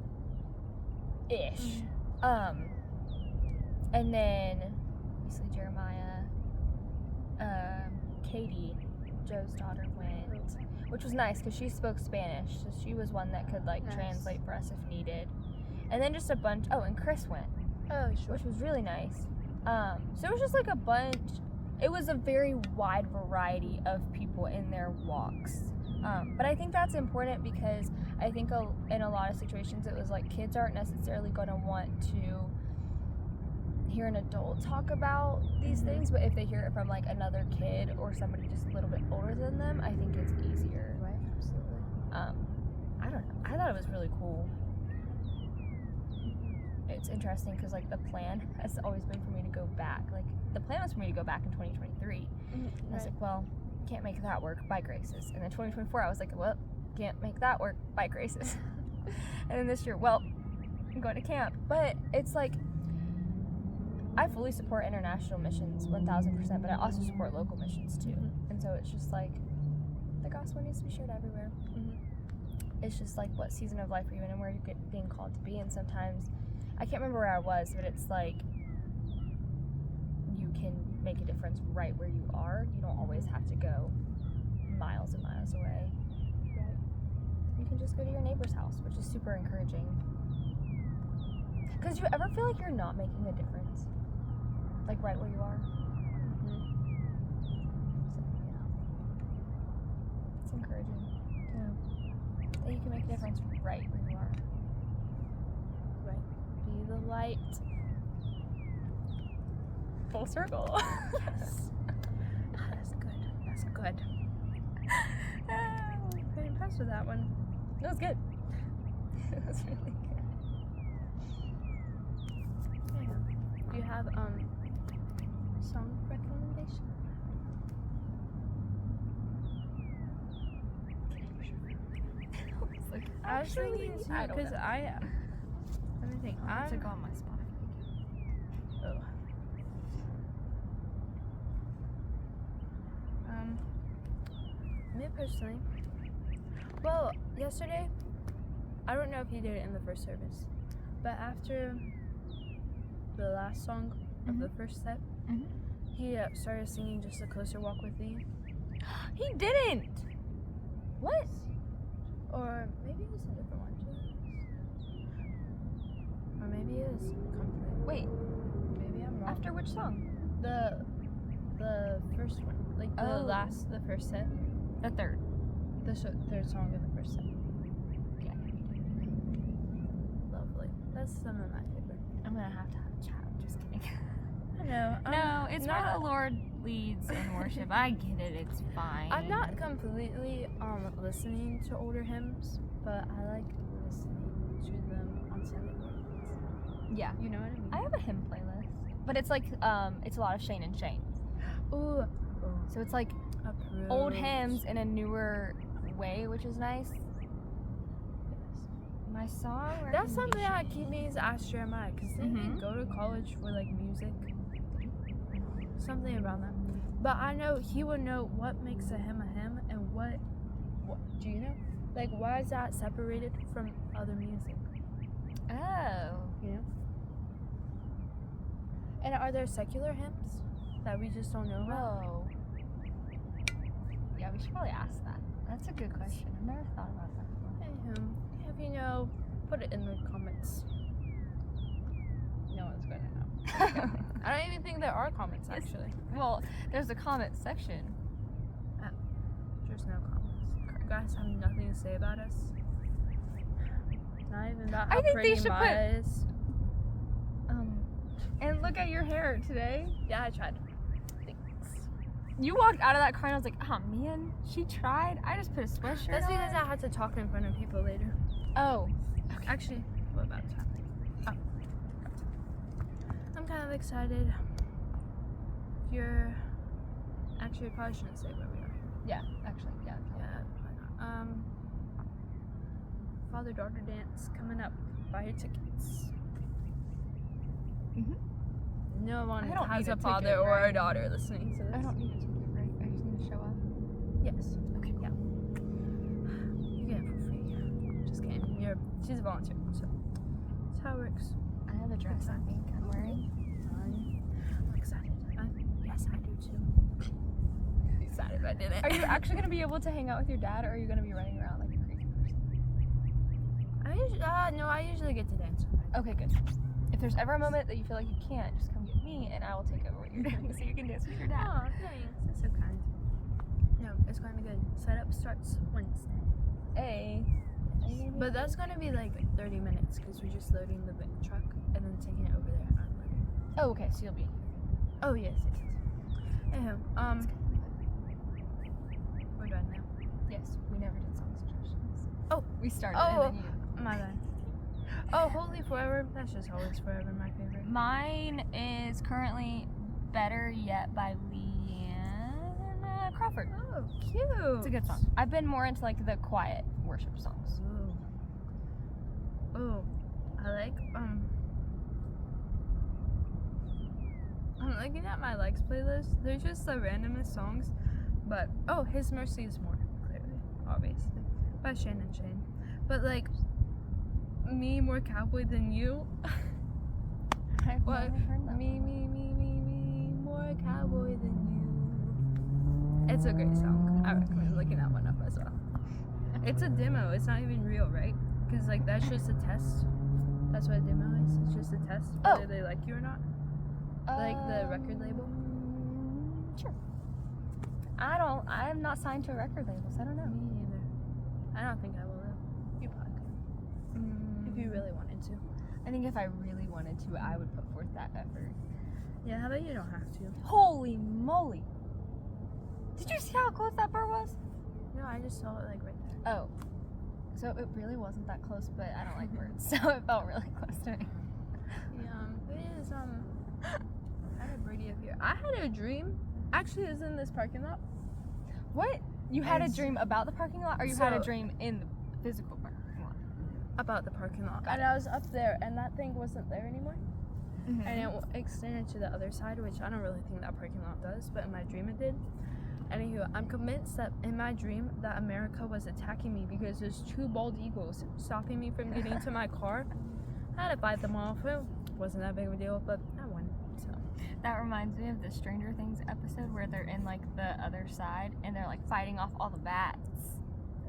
And then obviously Jeremiah, Katie, Joe's daughter, went, which was nice because she spoke Spanish, so she was one that could like Nice. translate for us if needed. And then just a bunch. Oh, and Chris went, Oh, sure. which was really nice. So it was just like a bunch. It was a very wide variety of people in their walks. But I think that's important because I think in a lot of situations it was like kids aren't necessarily going to want to hear an adult talk about these things, but if they hear it from like another kid or somebody just a little bit older than them, I think it's easier. Right, absolutely. I don't know. I thought it was really cool. It's interesting because like the plan has always been for me to go back. Like the plan was for me to go back in 2023. And I was like, well, can't make that work, bike races. And then 2024, I was like, well, can't make that work, bike races. And then this year, well, I'm going to camp. But it's like, I fully support international missions 1000%, but I also support local missions too. And so it's just like, the gospel needs to be shared everywhere. It's just like, what season of life are you in and where you're being called to be. And sometimes, I can't remember where I was, but it's like, you can make a difference right where you are. You don't always have to go miles and miles away. Right. You can just go to your neighbor's house, which is super encouraging. Because you ever feel like you're not making a difference? Like right where you are? So, yeah. It's encouraging. Yeah. That you can make a difference right where you are. Right. Be the light. Full circle. Yes. That's good. That's good. Pretty impressed with that one. That was good. That was really good. Do you have song recommendation? I was thinking too, because let me think. I took on my Spotify. Oh. Me personally, well, yesterday, I don't know if he did it in the first service, but after the last song of the first set, he started singing Just a Closer Walk with Thee. He didn't! What? Or maybe it was a different one too. Or maybe it was Comfort. Wait, Maybe I'm wrong. after which song? The first one, like the first set, The third. the third song of the first set. Yeah. Lovely. That's some of my favorite. I'm gonna have to have a chat. I'm just kidding. I know. No, it's where the Lord leads in worship. I get it. It's fine. I'm not completely listening to older hymns, but I like listening to them on Sunday mornings. Yeah. You know what I mean? I have a hymn playlist, but it's like it's a lot of Shane and Shane. Ooh. So it's like Approved. old hymns in a newer way, which is nice. My song. That's something that keeps me as ask Jeremiah, because they didn't go to college for like music. Something around that. But I know he would know what makes a hymn and what do you know? Like, why is that separated from other music? Oh. You know? And are there secular hymns that we just don't know about? Whoa. Yeah, we should probably ask that. That's a good question. I've never thought about that before. If you know, put it in the comments. No one's going to know. I don't even think there are comments, actually. Well, there's a comment section. There's no comments. You guys have nothing to say about us. Not even about how I think pretty they should Maya is. And look at your hair today. Yeah, I tried. You walked out of that car and I was like, oh man, she tried. I just put a sweatshirt That's on. because I had to talk in front of people later. Oh. Actually, what about time? Oh. I'm kind of excited. Actually, I probably shouldn't say where we are. Yeah, actually, yeah. Yeah, why not? Father-daughter dance coming up. Buy your tickets. Mhm. No one I don't has need a a father ticket, or a right? daughter listening to this. I don't need a ticket, right? I just need to show up. Yes. Okay. Yeah. You get it for free. Just kidding. She's a volunteer, so that's how it works. I have a dress I think I'm wearing. I'm excited. Yes, I do too. I'm excited if I did it. Are you actually going to be able to hang out with your dad, or are you going to be running around like a crazy person? No, I usually get to dance. Okay, good. If there's ever a moment that you feel like you can't, just come get me and I will take over what you're doing so you can dance with your dad. Oh, thanks. That's so kind. No, it's going to be good. Setup starts Wednesday. Hey. But that's going to be like 30 minutes because we're just loading the big truck and then taking it over there and unloading. Oh, okay, so you'll be. Oh, yes. Anyhow, we're done now. Yes, we never did song suggestions. Oh. We started Oh. and then you. My bad. Oh, Holy Forever. That's just always forever my favorite. Mine is currently Better Yet by Leanne Crawford. Oh, cute. It's a good song. I've been more into like the quiet worship songs. Oh, I like, I'm looking at my likes playlist. There's just the randomest songs, but, oh, His Mercy is More, clearly, obviously, by Shane. But, like, Me More Cowboy Than You. I've What? never heard that Me, one. me, me, me, me, more cowboy than you. It's a great song. I recommend looking that one up as well. It's a demo. It's not even real, right? Because, like, that's just a test. That's what a demo is. It's just a test whether they like you or not. Like the record label. Sure. I'm not signed to a record label, so I don't know. Me either. I don't think I will, though. You probably could. If you really wanted to. I think if I really wanted to, I would put forth that effort. Yeah, how about you don't have to? Holy moly! Did you see how close that bird was? No, I just saw it, like, right there. Oh. So it really wasn't that close, but I don't like birds, so it felt really close to me. It is, I had a birdie up here. I had a dream. Actually, it was in this parking lot. What? You had a dream about the parking lot, or you had a So- dream in the physical parking lot? About the parking lot. Got And I was up there, and that thing wasn't there anymore. Mm-hmm. And it extended to the other side, which I don't really think that parking lot does, but in my dream it did. Anywho, I'm convinced that in my dream that America was attacking me because there's two bald eagles stopping me from getting to my car. I had to fight them off. It wasn't that big of a deal, but I won. So That reminds me of the Stranger Things episode where they're in like the other side and they're like fighting off all the bats.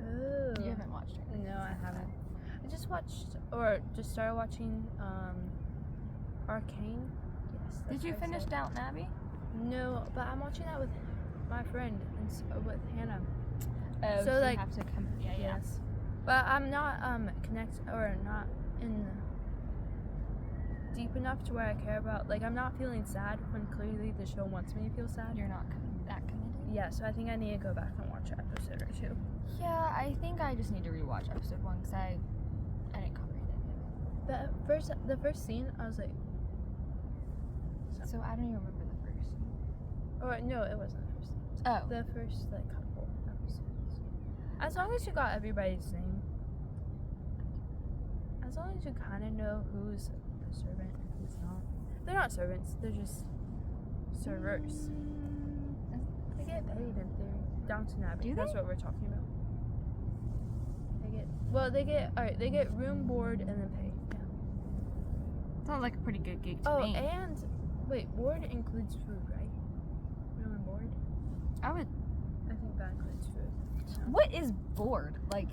ooh. You haven't watched it? No, I haven't. I just watched or just started watching Arcane. Yes. Did that's you what I finish said. Downton Abbey? No, but I'm watching that with my friend and with Hannah. Oh, So, you like- have to come. Yeah. Yes. But I'm not not in deep enough to where I care about, like, I'm not feeling sad when clearly the show wants me to feel sad. You're not that committed. Yeah, so I think I need to go back and watch an episode or two. Yeah, I think I just need to rewatch episode 1 because I didn't comprehend it. The first scene, I was like, So I don't even remember the first. or no, it wasn't the first. Oh. The first, like, couple episodes. As long as you got everybody's name. As long as you kind of know who's the servant and who's not. They're not servants, they're just servers. They get paid in theory. Downton Abbey. Do That's they? what we're talking about. They get room, board, and then pay. Yeah. Sounds like a pretty good gig to Oh, me. and wait, board includes food, right? Room and board. I would. I think that includes food. Yeah. What is board? Like,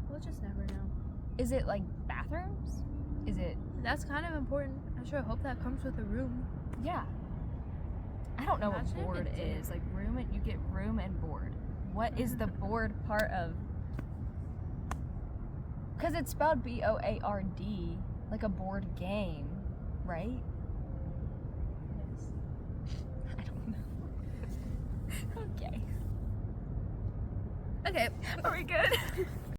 We'll just never know. is it like bathrooms? Is it? That's kind of important. I sure hope that comes with a room. Yeah. I don't know Imagine what if board it did. is. Like room, you get room and board. What is the board part of? Because it's spelled BOARD, like a board game, right? Okay. Okay. Are we good?